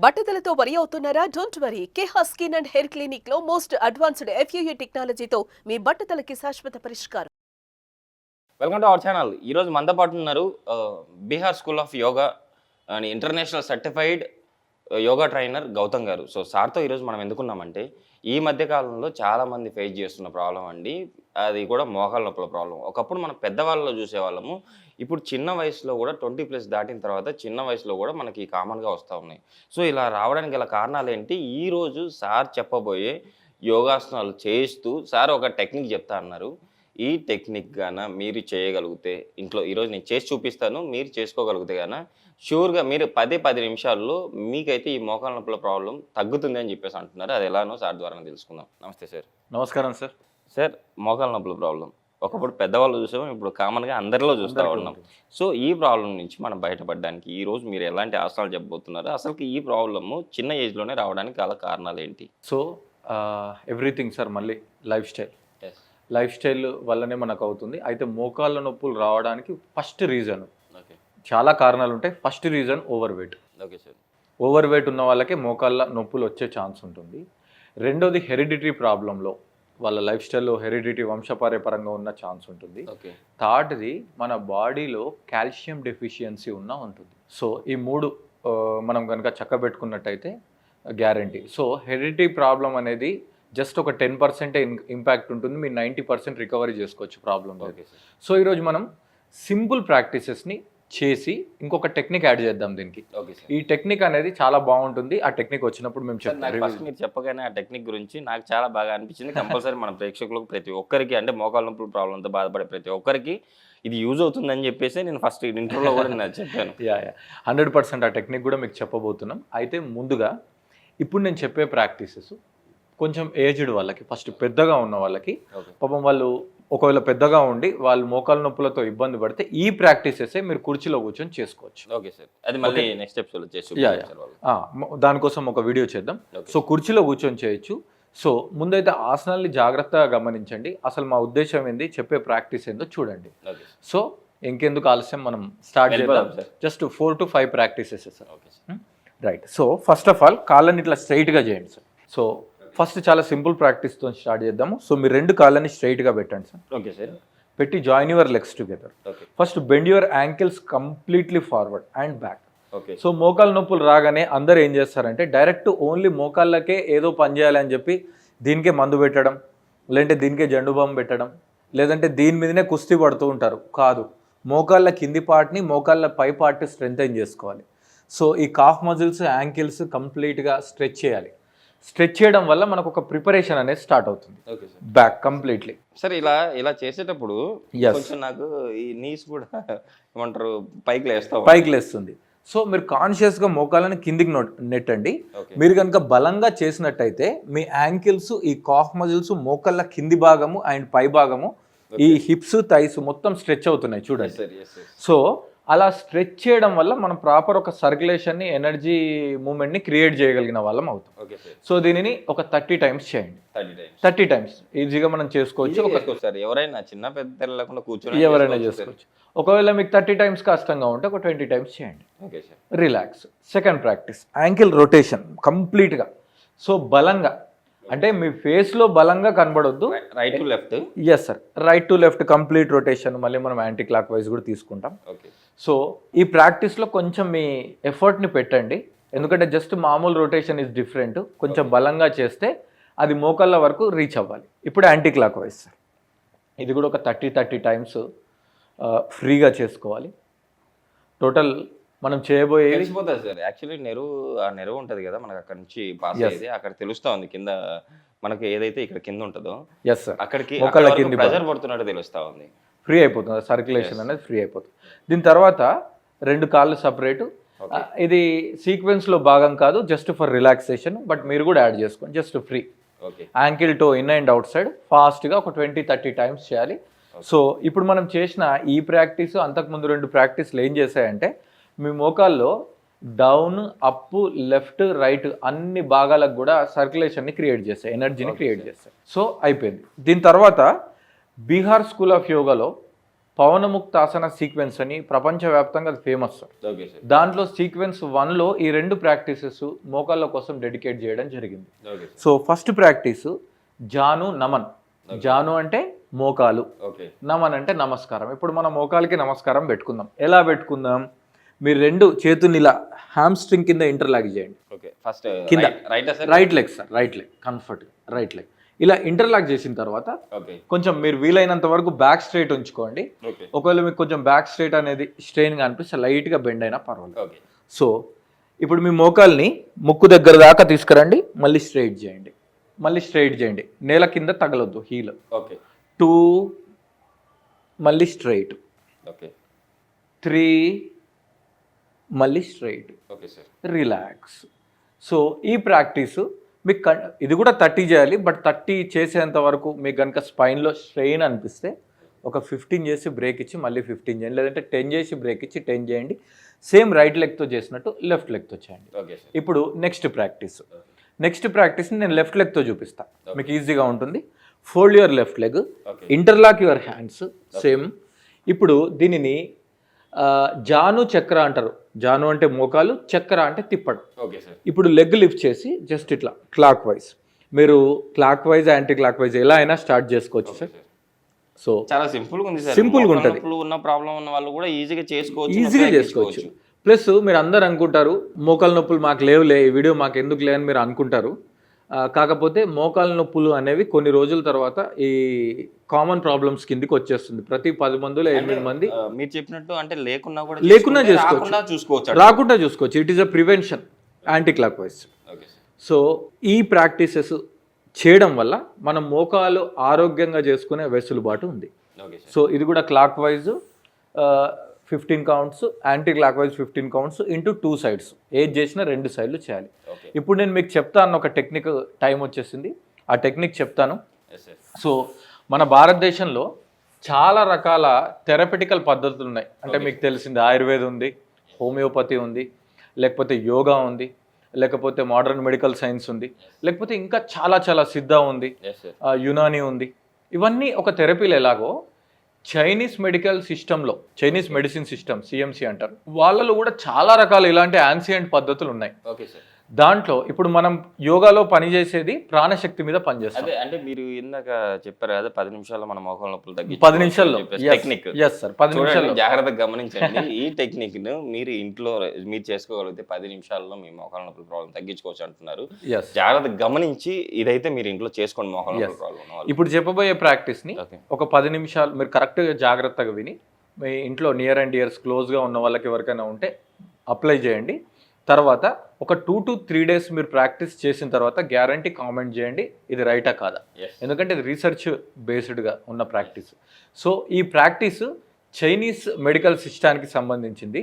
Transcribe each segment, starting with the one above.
బట్టతలతో worry అవుతున్నారా? Don't worry. Keha skin and hair clinic లో most advanced FUE టెక్నాలజీతో మీ బట్టతలకి శాశ్వత పరిష్కారం. Welcome to our channel. ఈరోజు మనతో పాటు ఉన్నారు Bihar school of yoga and international certified yoga trainer Gautam garu. So సార్తో ఈరోజు మనం ఎందుకున్నామంటే ఈ మధ్య కాలంలో చాలామంది ఫేస్ చేస్తున్న ప్రాబ్లం అండి, అది కూడా మోకాళ్ళ నొప్పుల ప్రాబ్లం. ఒకప్పుడు మనం పెద్దవాళ్ళలో చూసేవాళ్ళము, ఇప్పుడు చిన్న వయసులో కూడా 20+ దాటిన తర్వాత చిన్న వయసులో కూడా మనకి కామన్గా వస్తూ ఉన్నాయి. సో ఇలా రావడానికి గల కారణాలు ఏంటి? ఈరోజు సార్ చెప్పబోయే యోగాసనాలు చేస్తూ సార్ ఒక టెక్నిక్ చెప్తా అన్నారు. ఈ టెక్నిక్ గాన మీరు చేయగలిగితే ఇంట్లో ఈరోజు నేను చేసి చూపిస్తాను, మీరు చేసుకోగలిగితే గాన షూర్గా మీరు 10 నిమిషాల్లో మీకైతే ఈ మోకాళ్ళ నొప్పుల ప్రాబ్లం తగ్గుతుంది అని చెప్పేసి అంటున్నారు. అది ఎలానో సార్ ద్వారా తెలుసుకుందాం. నమస్తే సార్. నమస్కారం సార్. సార్, మోకాళ్ళ నొప్పుల ప్రాబ్లం ఒకప్పుడు పెద్దవాళ్ళు చూసాము, ఇప్పుడు కామన్గా అందరిలో చూస్తూ ఉన్నాం. సో ఈ ప్రాబ్లం నుంచి మనం బయటపడడానికి ఈరోజు మీరు ఎలాంటి ఆసనాలు చెప్పబోతున్నారు? అసలు ఈ ప్రాబ్లము చిన్న ఏజ్లోనే రావడానికి గల కారణాలు ఏంటి? సో ఎవ్రీథింగ్ సార్, మళ్ళీ లైఫ్ స్టైల్ వల్లనే మనకు అవుతుంది. అయితే మోకాళ్ళ నొప్పులు రావడానికి ఫస్ట్ రీజన్, చాలా కారణాలు ఉంటాయి. First reason over weight. Okay sir. Over weight ఉన్న వాళ్ళకే మోకాళ్ళ నొప్పులు వచ్చే ఛాన్స్ ఉంటుంది. రెండోది హెరిడిటరీ ప్రాబ్లంలో వాళ్ళ లైఫ్ స్టైల్లో హెరిడిటరీ వంశపార్యపరంగా ఉన్న ఛాన్స్ ఉంటుంది. థర్డ్ది మన బాడీలో కాల్షియం డెఫిషియన్సీ ఉంటుంది. సో ఈ మూడు మనం కనుక చక్కబెట్టుకున్నట్టయితే గ్యారంటీ. సో హెరిడిటరీ ప్రాబ్లం అనేది జస్ట్ ఒక 10% ఇంపాక్ట్ ఉంటుంది, మీరు 90% రికవరీ చేసుకోవచ్చు ప్రాబ్లం. సో ఈరోజు మనం సింపుల్ ప్రాక్టీసెస్ని చేసి ఇంకొక టెక్నిక్ యాడ్ చేద్దాం దీనికి. ఈ టెక్నిక్ అనేది చాలా బాగుంటుంది. ఆ టెక్నిక్ వచ్చినప్పుడు మేము చెప్తాం. ఫస్ట్ మీరు చెప్పగానే ఆ టెక్నిక్ గురించి నాకు చాలా బాగా అనిపించింది. కంపల్సరీ మన ప్రేక్షకులకు ప్రతి ఒక్కరికి, అంటే మోకాళ్ళ నొప్పుల ప్రాబ్లంతో బాధపడే ప్రతి ఒక్కరికి ఇది యూజ్ అవుతుందని చెప్పేసి నేను ఫస్ట్ ఇంట్రోలో కూడా నేను చెప్పాను. 100% ఆ టెక్నిక్ కూడా మీకు చెప్పబోతున్నాం. అయితే ముందుగా ఇప్పుడు నేను చెప్పే ప్రాక్టీసెస్ కొంచెం ఏజ్డ్ వాళ్ళకి, ఫస్ట్ పెద్దగా ఉన్న వాళ్ళకి, పాపం వాళ్ళు ఒకవేళ పెద్దగా ఉండి వాళ్ళు మోకాళ్ళ నొప్పులతో ఇబ్బంది పడితే ఈ ప్రాక్టీసెస్ మీరు కుర్చీలో కూర్చొని చేసుకోవచ్చు. Okay sir. అది మళ్ళీ నెక్స్ట్ ఎపిసోడ్లో చేసి దానికోసం ఒక వీడియో చేద్దాం. సో కుర్చీలో కూర్చొని చేయొచ్చు. సో ముందైతే ఆసనాల్ని జాగ్రత్తగా గమనించండి. అసలు మా ఉద్దేశం ఏంది, చెప్పే ప్రాక్టీస్ ఏందో చూడండి. సో ఇంకెందుకు ఆలస్యం, మనం స్టార్ట్ చేద్దాం. Just 4 to 5 practices sir. Right. So first of all కాళ్ళని ఇట్లా స్ట్రైట్గా చేయండి సార్. సో ఫస్ట్ చాలా సింపుల్ ప్రాక్టీస్తో స్టార్ట్ చేద్దాము. సో మీరు 2 కాళ్ళని స్ట్రైట్గా పెట్టండి సార్. Okay sir. పెట్టి join your legs together. First bend your ankles completely forward and back. So మోకాళ్ళ నొప్పులు రాగానే అందరు ఏం చేస్తారంటే డైరెక్ట్ ఓన్లీ మోకాళ్ళకే ఏదో పని చేయాలని చెప్పి దీనికే మందు పెట్టడం, లేదంటే దీనికే జండు బాంబు పెట్టడం, లేదంటే దీని మీదనే కుస్తీ పడుతూ ఉంటారు. కాదు, మోకాళ్ళ కింది పార్ట్ని మోకాళ్ళ పై పార్ట్ స్ట్రెంథెన్ చేసుకోవాలి. సో ఈ కాఫ్ మజిల్స్, యాంకిల్స్ కంప్లీట్గా స్ట్రెచ్ చేయాలి. స్ట్రెచ్ చేయడం వల్ల మనకు ఒక ప్రిపరేషన్ అనేది స్టార్ట్ అవుతుంది, బ్యాక్ కంప్లీట్లీ. సరే, ఇలా చేసేటప్పుడు కొంచెం నాకు ఈ నీస్ కూడా ఏమంటారు పైకి లేస్తుంది. సో మీరు కాన్షియస్గా మోకాళ్ళని కిందికి నెట్టండి. మీరు కనుక బలంగా చేసినట్టయితే మీ యాంకిల్స్, ఈ కాఫ్ మజిల్స్, మోకాళ్ళ కింది భాగము అండ్ పై భాగము, ఈ హిప్స్, థైస్ మొత్తం స్ట్రెచ్ అవుతున్నాయి చూడండి. సో అలా స్ట్రెచ్ చేయడం వల్ల మనం ప్రాపర్ ఒక సర్క్యులేషన్ని, ఎనర్జీ మూమెంట్ని క్రియేట్ చేయగలిగిన వాళ్ళం అవుతాం. సో దీనిని ఒక 30 times చేయండి. 30 times ఈజీగా మనం చేసుకోవచ్చు. ఎవరైనా చిన్న పెద్ద లేకుండా కూర్చొని ఎవరైనా చేసుకోవచ్చు. ఒకవేళ మీకు 30 times కష్టంగా ఉంటే ఒక 20 times చేయండి. Relax. Second practice, ankle rotation కంప్లీట్గా. సో బలంగా, అంటే మీ ఫేస్లో బలంగా కనబడొద్దు. Right to left. Yes sir, right to left complete rotation. మళ్ళీ మనం యాంటీ క్లాక్ వైజ్ కూడా తీసుకుంటాం. సో ఈ ప్రాక్టీస్లో కొంచెం మీ ఎఫర్ట్ని పెట్టండి, ఎందుకంటే జస్ట్ మామూలు రొటేషన్ ఇస్ డిఫరెంట్. కొంచెం బలంగా చేస్తే అది మోకాళ్ళ వరకు రీచ్ అవ్వాలి. ఇప్పుడు యాంటీ క్లాక్ వైజ్ సార్, ఇది కూడా ఒక 30 times ఫ్రీగా చేసుకోవాలి. టోటల్ మనం చేయబోయే తెలిసిపోతుంది సార్. యాక్చువల్లీ నెరువు ఉంటుంది కదా మనకు, అక్కడ నుంచి పాస్ అయ్యేది అక్కడ తెలుస్తూ ఉంది. కింద మనకి ఏదైతే ఇక్కడ కింద ఉంటుందో అక్కడికి ప్రెజర్ పడుతున్నట్టు తెలుస్తూ ఉంది. ఫ్రీ అయిపోతుంది, సర్క్యులేషన్ అనేది ఫ్రీ అయిపోతుంది. దీని తర్వాత 2 కాళ్ళు సపరేటు. ఇది సీక్వెన్స్లో భాగం కాదు, జస్ట్ ఫర్ రిలాక్సేషన్. బట్ మీరు కూడా యాడ్ చేసుకోండి, just free. Ankle toe in and out side ఫాస్ట్గా ఒక 20-30 times చేయాలి. సో ఇప్పుడు మనం చేసిన ఈ ప్రాక్టీస్, అంతకుముందు 2 ప్రాక్టీస్లు ఏం చేశాయంటే మీ మోకాల్లో డౌన్, అప్, లెఫ్ట్, రైట్ అన్ని భాగాలకు కూడా సర్క్యులేషన్ని క్రియేట్ చేస్తాయి, ఎనర్జీని క్రియేట్ చేస్తాయి. సో అయిపోయింది. దీని తర్వాత బీహార్ స్కూల్ ఆఫ్ యోగాలో పవనముక్తాసన సీక్వెన్స్ అని ప్రపంచవ్యాప్తంగా అది ఫేమస్. Okay sir. దాంట్లో సీక్వెన్స్ 1లో ఈ 2 ప్రాక్టీసెస్ మోకాళ్ళ కోసం డెడికేట్ చేయడం జరిగింది. ఓకే సో ఫస్ట్ ప్రాక్టీస్ జాను నమన్. జాను అంటే మోకాలు, ఓకే నమన్ అంటే నమస్కారం. ఇప్పుడు మనం మోకాలకి నమస్కారం పెట్టుకుందాం. ఎలా పెట్టుకుందాం? మీరు 2 చేతుల్ని ఇలా హ్యామ్స్ట్రింగ్ కింద ఇంటర్లాక్ చేయండి. ఓకే ఫస్ట్ కింద right right leg sir, right leg comfort, right leg ఇలా ఇంటర్లాక్ చేసిన తర్వాత ఓకే కొంచెం మీరు వీలైనంత వరకు బ్యాక్ స్ట్రైట్ ఉంచుకోండి. ఓకే ఒకవేళ మీకు కొంచెం బ్యాక్ స్ట్రైట్ అనేది స్ట్రెయిన్గా అనిపిస్తే లైట్గా బెండ్ అయినా పర్వాలేదు. ఓకే సో ఇప్పుడు మీ మోకాల్ని ముక్కు దగ్గర దాకా తీసుకురండి, మళ్ళీ స్ట్రైట్ చేయండి, మళ్ళీ స్ట్రైట్ చేయండి, నేల కింద తగలొద్దు హీల్. ఓకే 2 మళ్ళీ స్ట్రైట్, ఓకే 3 మళ్ళీ straight, okay sir. Relax. So ఈ ప్రాక్టీసు మీకు ఇది కూడా 30 చేయాలి. బట్ 30 చేసేంత వరకు మీకు కనుక స్పైన్లో స్ట్రెయిన్ అనిపిస్తే ఒక 15 చేసి బ్రేక్ ఇచ్చి మళ్ళీ 15 చేయండి, లేదంటే 10 చేసి బ్రేక్ ఇచ్చి 10 చేయండి. సేమ్ రైట్ లెగ్తో చేసినట్టు లెఫ్ట్ లెగ్తో చేయండి. Okay sir. ఇప్పుడు నెక్స్ట్ ప్రాక్టీస్ని నేను లెఫ్ట్ లెగ్తో చూపిస్తాను, మీకు ఈజీగా ఉంటుంది. Fold your left leg, interlock your hands same. ఇప్పుడు దీనిని జాను చక్ర అంటారు. జాను అంటే మోకాలు, చక్ర అంటే తిప్పడం. Okay sir. ఇప్పుడు లెగ్ లిఫ్ట్ చేసి జస్ట్ ఇట్లా క్లాక్ వైజ్, మీరు clock wise anti clock wise ఎలా అయినా స్టార్ట్ చేసుకోవచ్చు సార్. సో చాలా సింపుల్ గా ఉంది సార్. సింపుల్ గా ఉంటుంది. ఉన్న ప్రాబ్లం ఉన్న వాళ్ళు కూడా ఈజీగా చేసుకోవచ్చు. ప్లస్ మీరు అందరు అనుకుంటారు మోకాలు నొప్పులు మాకు లేవులే, ఈ వీడియో మాకు ఎందుకు లే అని మీరు అనుకుంటారు. కాకపోతే మోకాలు నొప్పులు అనేవి కొన్ని రోజుల తర్వాత ఈ కామన్ ప్రాబ్లమ్స్ కిందకి వచ్చేస్తుంది. ప్రతి 10 మందిలో 8 మంది మీరు చెప్పినట్టు అంటే లేకున్నా రాకుండా చూసుకోవచ్చు. It is a prevention, anti clock wise. So ఈ ప్రాక్టీసెస్ చేయడం వల్ల మనం మోకాలు ఆరోగ్యంగా చేసుకునే వెసులుబాటు ఉంది. సో ఇది కూడా clock wise 15 counts, anti clock wise 15 counts into 2 sides. ఏది చేసినా 2 సైడ్లు చేయాలి. ఇప్పుడు నేను మీకు చెప్తాను ఒక టెక్నిక్, టైం వచ్చేసింది, ఆ టెక్నిక్ చెప్తాను. సో మన భారతదేశంలో చాలా రకాల థెరపెటికల్ పద్ధతులు ఉన్నాయి. అంటే మీకు తెలిసింది ఆయుర్వేదం ఉంది, హోమియోపతి ఉంది, లేకపోతే యోగా ఉంది, లేకపోతే మోడర్న్ మెడికల్ సైన్స్ ఉంది, లేకపోతే ఇంకా చాలా చాలా సిద్ధ ఉంది, యునాని ఉంది. ఇవన్నీ ఒక థెరపీలు ఎలాగో చైనీస్ మెడికల్ సిస్టంలో, చైనీస్ మెడిసిన్ సిస్టమ్ సిఎంసి అంటారు, వాళ్ళలో కూడా చాలా రకాల ఇలాంటి యాన్సియంట్ పద్ధతులు ఉన్నాయి. Okay sir. దాంట్లో ఇప్పుడు మనం యోగాలో పనిచేసేది ప్రాణశక్తి మీద పనిచేస్తాం. అంటే మీరు ఇందాక చెప్పారు కదా 10 నిమిషాల్లో మన మోకాలు నొప్పులు 10 నిమిషాల్లో టెక్నిక్. yes sir, 10 నిమిషాల్లో జాగ్రత్తగా గమనించండి. ఈ టెక్నిక్ ను మీరు ఇంట్లో మీరు చేసుకోగలిగితే 10 నిమిషాల్లో మీ మోకాలు నొప్పుల ప్రాబ్లం తగ్గించుకోవచ్చు అంటున్నారు. జాగ్రత్తగా గమనించి ఇదైతే మీరు ఇంట్లో చేసుకోండి మోకాలు నొప్పుల ప్రాబ్లం. ఇప్పుడు చెప్పబోయే ప్రాక్టీస్ ని ఒక 10 నిమిషాలు మీరు కరెక్ట్ గా జాగ్రత్తగా విని మీ ఇంట్లో నియర్ అండ్ డియర్స్ క్లోజ్ గా ఉన్న వాళ్ళకి ఎవరికైనా ఉంటే అప్లై చేయండి. తర్వాత ఒక 2 to 3 డేస్ మీరు ప్రాక్టీస్ చేసిన తర్వాత గ్యారంటీ కామెంట్ చేయండి ఇది రైటా కాదా, ఎందుకంటే ఇది రీసెర్చ్ బేస్డ్గా ఉన్న ప్రాక్టీస్. సో ఈ ప్రాక్టీస్ చైనీస్ మెడికల్ సిస్టానికి సంబంధించింది.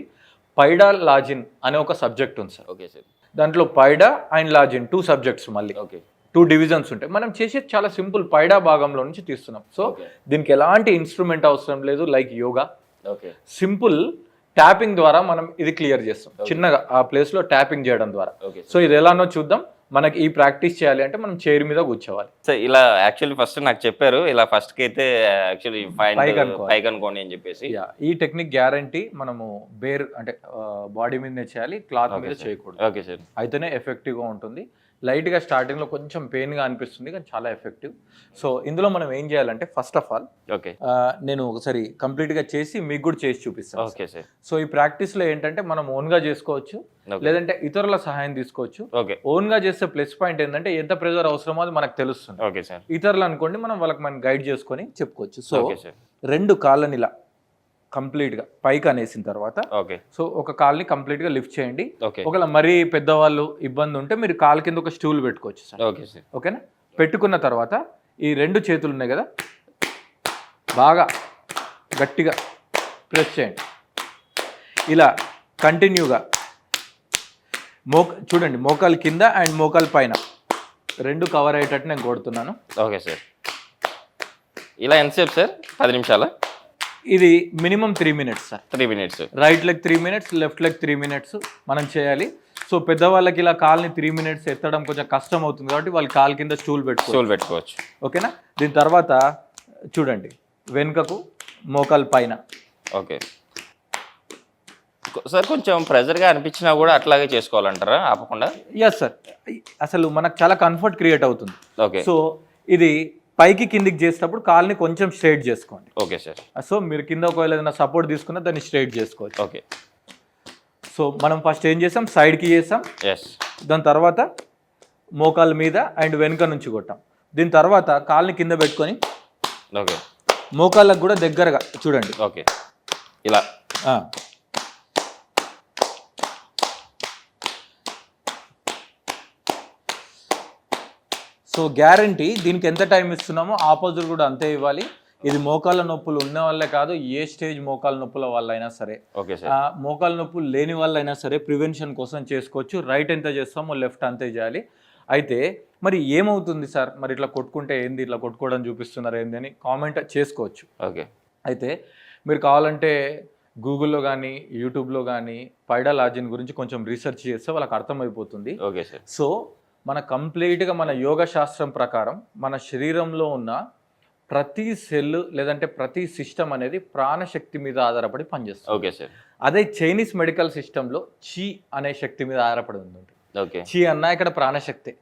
పైడా లాజిన్ అనే ఒక సబ్జెక్ట్ ఉంది సార్. Okay sir. దాంట్లో పైడా అండ్ లాజిన్ 2 సబ్జెక్ట్స్, మళ్ళీ 2 డివిజన్స్ ఉంటాయి. మనం చేసేది చాలా సింపుల్, పైడా భాగంలో నుంచి తీస్తున్నాం. సో దీనికి ఎలాంటి ఇన్స్ట్రుమెంట్ అవసరం లేదు, లైక్ యోగా. సింపుల్ ట్యాపింగ్ ద్వారా మనం ఇది క్లియర్ చేస్తాం, చిన్నగా ఆ ప్లేస్లో ట్యాపింగ్ చేయడం ద్వారా. సో ఇది ఎలానో చూద్దాం. మనకి ఈ ప్రాక్టీస్ చేయాలి అంటే మనం చైర్ మీద కూర్చోవాలి. సో ఇలా యాక్చువల్లీ ఫస్ట్ నాకు చెప్పారు, ఇలా ఫస్ట్ కి అయితే యాక్చువల్లీ పైకి అనుకోండి అని చెప్పేసి. ఈ టెక్నిక్ గ్యారంటీ మనము బేర్ అంటే బాడీ మీదనే చేయాలి, క్లాత్ మీద చేయకూడదు. Okay sir. అయితేనే ఎఫెక్టివ్గా ఉంటుంది. లైట్గా స్టార్టింగ్లో కొంచెం పెయిన్గా అనిపిస్తుంది కానీ చాలా ఎఫెక్టివ్. సో ఇందులో మనం ఏం చేయాలంటే ఫస్ట్ ఆఫ్ ఆల్ నేను ఒకసారి కంప్లీట్గా చేసి మీకు కూడా చేసి చూపిస్తాను. Okay sir. సో ఈ ప్రాక్టీస్లో ఏంటంటే మనం ఓన్గా చేసుకోవచ్చు, లేదంటే ఇతరుల సహాయం తీసుకోవచ్చు. ఓన్గా చేస్తే ప్లస్ పాయింట్ ఏంటంటే ఎంత ప్రెజర్ అవసరమో అది మనకు తెలుస్తుంది. Okay sir. ఇతరులు అనుకోండి మనం గైడ్ చేసుకొని చెప్పుకోవచ్చు. సో 2 కాళ్ళని ఇలా కంప్లీట్గా పైకి అనేసిన తర్వాత సో ఒక కాల్ని కంప్లీట్గా లిఫ్ట్ చేయండి. ఒకవేళ మరీ పెద్దవాళ్ళు ఇబ్బంది ఉంటే మీరు కాలు కింద ఒక స్టూల్ పెట్టుకోవచ్చు సార్. ఓకేనా? పెట్టుకున్న తర్వాత ఈ 2 చేతులు ఉన్నాయి కదా, బాగా గట్టిగా ప్రెస్ చేయండి. ఇలా కంటిన్యూగా చూడండి, మోకాలు కింద అండ్ మోకాలు పైన 2 కవర్ అయ్యేటట్టు నేను కొడుతున్నాను. Okay sir. ఇలా ఎంతసేపు సార్? 10 నిమిషాలు. ఇది minimum 3 minutes sir. 3 minutes. Right leg 3 minutes, left leg 3 minutes మనం చేయాలి. సో పెద్దవాళ్ళకి ఇలా కాల్ని 3 మినిట్స్ ఎత్తడం కొంచెం కష్టం అవుతుంది కాబట్టి వాళ్ళు కాలు కింద స్టూల్ పెట్టుకోవచ్చు. ఓకేనా? దీని తర్వాత చూడండి, వెనుకకు మోకాలు పైన. ఓకే సార్, కొంచెం ప్రెజర్గా అనిపించినా కూడా అట్లాగే చేసుకోవాలంటారా ఆపకుండా? ఎస్ సార్, అసలు మనకు చాలా కంఫర్ట్ క్రియేట్ అవుతుంది. ఓకే. సో ఇది పైకి కిందికి చేసేటప్పుడు కాల్ని కొంచెం స్ట్రైట్ చేసుకోండి. Okay sir. సో మీరు కింద ఒకవేళ ఏదైనా సపోర్ట్ తీసుకున్నా దాన్ని స్ట్రైట్ చేసుకోవచ్చు. ఓకే. సో మనం ఫస్ట్ ఏం చేసాం, సైడ్కి చేసాం, ఎస్. దాని తర్వాత మోకాళ్ళ మీద అండ్ వెనుక నుంచి కొట్టాం. దీని తర్వాత కాల్ని కింద పెట్టుకొని ఓకే మోకాళ్ళకు కూడా దగ్గరగా చూడండి. ఓకే ఇలా. సో గ్యారంటీ దీనికి ఎంత టైం ఇస్తున్నామో ఆపోజిట్ కూడా అంతే ఇవ్వాలి. ఇది మోకాళ్ళ నొప్పులు ఉన్న వాళ్ళే కాదు, ఏ స్టేజ్ మోకాళ్ళ నొప్పుల వాళ్ళైనా సరే, ఓకే సార్, మోకాళ్ళ నొప్పులు లేని వాళ్ళైనా సరే ప్రివెన్షన్ కోసం చేసుకోవచ్చు. రైట్ ఎంత చేస్తామో లెఫ్ట్ అంతే చేయాలి. అయితే మరి ఏమవుతుంది సార్, మరి ఇట్లా కొట్టుకుంటే ఏంది, ఇట్లా కొట్టుకోవడం చూపిస్తున్నారు ఏంది అని కామెంట్ చేసుకోవచ్చు. ఓకే. అయితే మీరు కావాలంటే గూగుల్లో కానీ యూట్యూబ్లో కానీ పైడాలజీ గురించి కొంచెం రీసెర్చ్ చేస్తే వాళ్ళకి అర్థమైపోతుంది. Okay sir. సో మన కంప్లీట్గా మన యోగ శాస్త్రం ప్రకారం మన శరీరంలో ఉన్న ప్రతి సెల్ లేదంటే ప్రతి సిస్టమ్ అనేది ప్రాణశక్తి మీద ఆధారపడి పనిచేస్తుంది. Okay sir. అదే చైనీస్ మెడికల్ సిస్టంలో చి అనే శక్తి మీద ఆధారపడి ఉంది. ఓకే. చి అన్న ఇక్కడ ప్రాణశక్తి.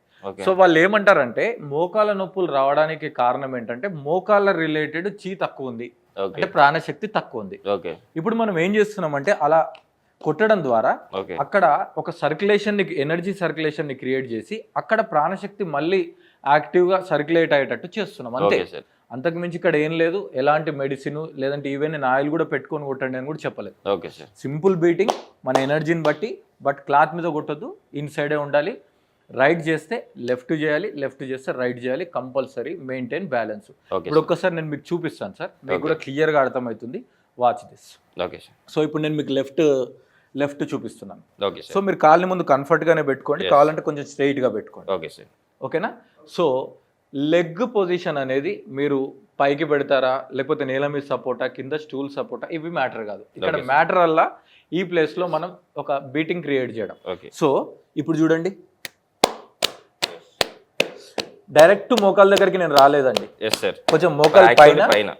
సో వాళ్ళు ఏమంటారంటే మోకాళ్ళ నొప్పులు రావడానికి కారణం ఏంటంటే మోకాళ్ళ రిలేటెడ్ చి తక్కువ ఉంది, అంటే ప్రాణశక్తి తక్కువ ఉంది. ఓకే. ఇప్పుడు మనం ఏం చేస్తున్నామంటే అలా కొట్టడం ద్వారా ఓకే అక్కడ ఒక సర్క్యులేషన్ ని, ఎనర్జీ సర్క్యులేషన్ ని క్రియేట్ చేసి అక్కడ ప్రాణశక్తి మళ్ళీ యాక్టివ్ గా సర్క్యులేట్ అయ్యేటట్టు చేస్తున్నాం అంతే. అంతకు మించి ఇక్కడ ఏం లేదు. ఎలాంటి మెడిసిన్ లేదంటే ఈవెన్ నేను ఆయిల్ కూడా పెట్టుకొని కొట్టండి అని కూడా చెప్పలేదు. Okay sir. సింపుల్ బీటింగ్ మన ఎనర్జీని బట్టి, బట్ క్లాత్ మీద కొట్టొద్దు, ఇన్సైడే ఉండాలి. రైట్ చేస్తే లెఫ్ట్ చేయాలి, లెఫ్ట్ చేస్తే రైట్ చేయాలి, కంపల్సరీ మెయింటైన్ బ్యాలెన్స్. ఇప్పుడు ఒక్కసారి నేను మీకు చూపిస్తాను సార్, మీకు కూడా క్లియర్గా అర్థమవుతుంది. Watch this. Okay sir. So ఇప్పుడు నేను మీకు లెఫ్ట్ చూపిస్తున్నాను. Okay sir. సో మీరు కాళ్ళని ముందు కంఫర్ట్గానే పెట్టుకోండి, కావాలంటే కొంచెం స్ట్రైట్గా పెట్టుకోండి. Okay sir. ఓకేనా? సో లెగ్ పొజిషన్ అనేది మీరు పైకి పెడతారా లేకపోతే నేల మీద సపోర్టా, కింద స్టూల్ సపోర్టా, ఇవి మ్యాటర్ కాదు. ఇక్కడ మ్యాటర్ అలా ఈ ప్లేస్లో మనం ఒక బీటింగ్ క్రియేట్ చేయడం. సో ఇప్పుడు చూడండి, డైరెక్ట్ మోకాల దగ్గరికి నేను రాలేదండి. కొంచెం మోకాల పైన,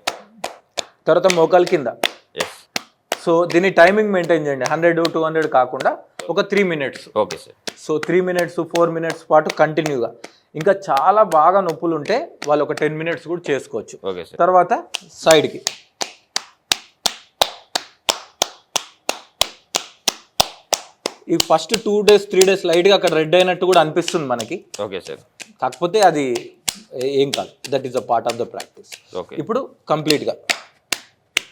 తర్వాత మోకాల కింద. సో దీని టైమింగ్ మెయింటైన్ చేయండి, 100, 200 కాకుండా ఒక 3 minutes. Okay sir. So 3 minutes, 4 minutes పాటు కంటిన్యూగా. ఇంకా చాలా బాగా నొప్పులు ఉంటే వాళ్ళు ఒక 10 minutes కూడా చేసుకోవచ్చు. Okay sir. తర్వాత సైడ్కి. ఈ ఫస్ట్ 2 days 3 days లైట్గా అక్కడ రెడ్ అయినట్టు కూడా అనిపిస్తుంది మనకి. Okay sir. కాకపోతే అది ఏం కాదు, that is a part of the practice. Okay. ఇప్పుడు కంప్లీట్గా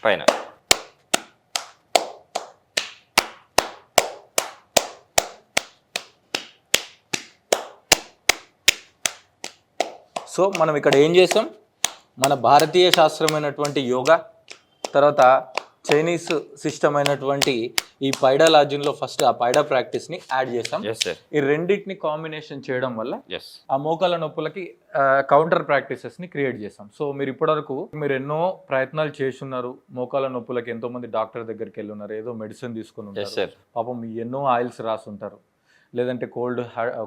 పైన. సో మనం ఇక్కడ ఏం చేసాం, మన భారతీయ శాస్త్రమైనటువంటి యోగా, తర్వాత చైనీస్ సిస్టమ్ అయినటువంటి ఈ పైడాలజీలో ఫస్ట్ ఆ పైడా ప్రాక్టీస్ని యాడ్ చేసాం. ఈ రెండింటిని కాంబినేషన్ చేయడం వల్ల ఆ మోకాల నొప్పులకి కౌంటర్ ప్రాక్టీసెస్ని క్రియేట్ చేసాం. సో మీరు ఇప్పటివరకు మీరు ఎన్నో ప్రయత్నాలు చేస్తున్నారు, మోకాల నొప్పులకి ఎంతోమంది డాక్టర్ దగ్గరికి వెళ్ళి ఉన్నారు, ఏదో మెడిసిన్ తీసుకుని ఉంటారు, పాపం ఎన్నో ఆయిల్స్ రాసుంటారు, లేదంటే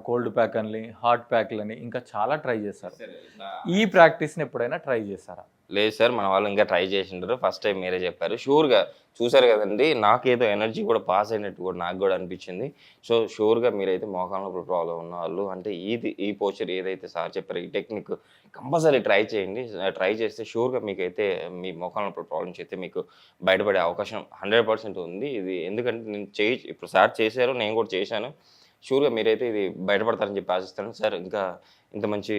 కోల్డ్ ప్యాక్ అని, హాట్ ప్యాక్లని, ఇంకా చాలా ట్రై చేశారు. ఈ ప్రాక్టీస్ని ఎప్పుడైనా ట్రై చేశారా? లేదు సార్, మన వాళ్ళు ఇంకా ట్రై చేసింటారు. ఫస్ట్ టైం మీరే చెప్పారు. షూర్గా చూసారు కదండి, నాకేదో ఎనర్జీ కూడా పాస్ అయినట్టు కూడా నాకు కూడా అనిపించింది. సో షూర్గా మీరైతే మోకాళ్ళ ప్రాబ్లం ఉన్న వాళ్ళు అంటే ఈ పోస్చర్ ఏదైతే సార్ చెప్పారో ఈ టెక్నిక్ కంపల్సరీ ట్రై చేయండి. ట్రై చేస్తే షూర్గా మీకైతే మీ మోకాళ్ళ ప్రాబ్లమ్స్ అయితే మీకు బయటపడే అవకాశం 100% ఉంది. ఇది ఎందుకంటే నేను ఇప్పుడు సార్ చేశారు, నేను కూడా చేశాను. షూర్గా మీరైతే ఇది బయటపడతారని చెప్పి ఆశిస్తాను. సార్ ఇంకా ఇంత మంచి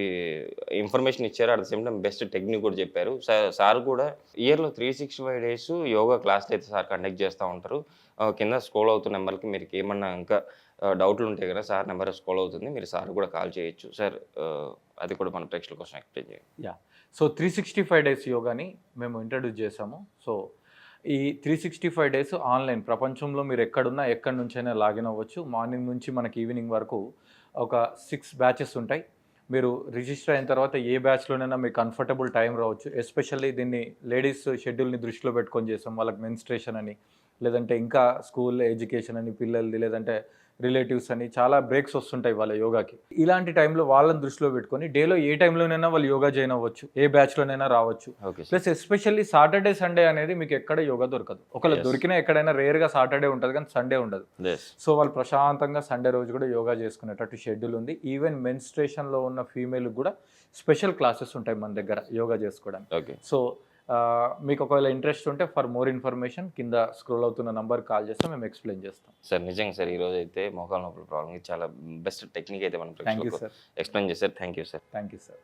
ఇన్ఫర్మేషన్ ఇచ్చారు, at the same time best technique కూడా చెప్పారు. సార్ కూడా ఇయర్లో 365 days యోగా క్లాస్లు అయితే సార్ కండక్ట్ చేస్తూ ఉంటారు. కింద స్క్రోల్ అవుతున్న నెంబర్కి మీరు ఏమన్నా ఇంకా డౌట్లు ఉంటే కదా సార్ నెంబర్ స్క్రోల్ అవుతుంది, మీరు సార్ కూడా కాల్ చేయొచ్చు. సార్ అది కూడా మన ప్రేక్షకుల కోసం ఎక్స్ప్లెయిన్ చేయండి. సో 365 days యోగాని మేము ఇంట్రడ్యూస్ చేసాము. సో ఈ 365 days ఆన్లైన్, ప్రపంచంలో మీరు ఎక్కడున్నా ఎక్కడి నుంచైనా లాగిన్ అవ్వచ్చు. మార్నింగ్ నుంచి మనకి ఈవినింగ్ వరకు ఒక 6 batches ఉంటాయి. మీరు రిజిస్టర్ అయిన తర్వాత ఏ బ్యాచ్లోనైనా మీకు కంఫర్టబుల్ టైం రావచ్చు. ఎస్పెషల్లీ దీన్ని లేడీస్ షెడ్యూల్ని దృష్టిలో పెట్టుకొని చేసాం. వాళ్ళకి మెన్స్ట్రేషన్ అని, లేదంటే ఇంకా స్కూల్ ఎడ్యుకేషన్ అని పిల్లలది, లేదంటే రిలేటివ్స్ అని చాలా బ్రేక్స్ వస్తుంటాయి వాళ్ళ యోగాకి. ఇలాంటి టైంలో వాళ్ళని దృష్టిలో పెట్టుకొని డేలో ఏ టైంలోనైనా వాళ్ళు యోగా జాయిన్ అవ్వచ్చు, ఏ బ్యాచ్లోనైనా రావచ్చు. Okay plus especially Saturday Sunday అనేది మీకు ఎక్కడ యోగా దొరకదు. ఒకవేళ దొరికినా ఎక్కడైనా రేర్గా సాటర్డే ఉంటుంది కానీ సండే ఉండదు. సో వాళ్ళు ప్రశాంతంగా సండే రోజు కూడా యోగా చేసుకునేటట్టు షెడ్యూల్ ఉంది. ఈవెన్ మెన్స్ట్రేషన్లో ఉన్న ఫీమేల్ కూడా స్పెషల్ క్లాసెస్ ఉంటాయి మన దగ్గర యోగా చేసుకోవడానికి. ఓకే సో మీకు ఒకవేళ ఇంట్రెస్ట్ ఉంటే ఫర్ మోర్ ఇన్ఫర్మేషన్ కింద స్క్రోల్ అవుతున్న నంబర్ కాల్ చేస్తే మేము ఎక్స్ప్లెయిన్ చేస్తాం. సార్ నిజంగా సార్ ఈరోజు అయితే మోకాల నొప్పుల ప్రాబ్లమ్కి చాలా బెస్ట్ టెక్నిక్ అయితే మనం థ్యాంక్ యూ సార్. ఎక్స్ప్లెయిన్ చేశారు. Thank you sir. Thank you sir.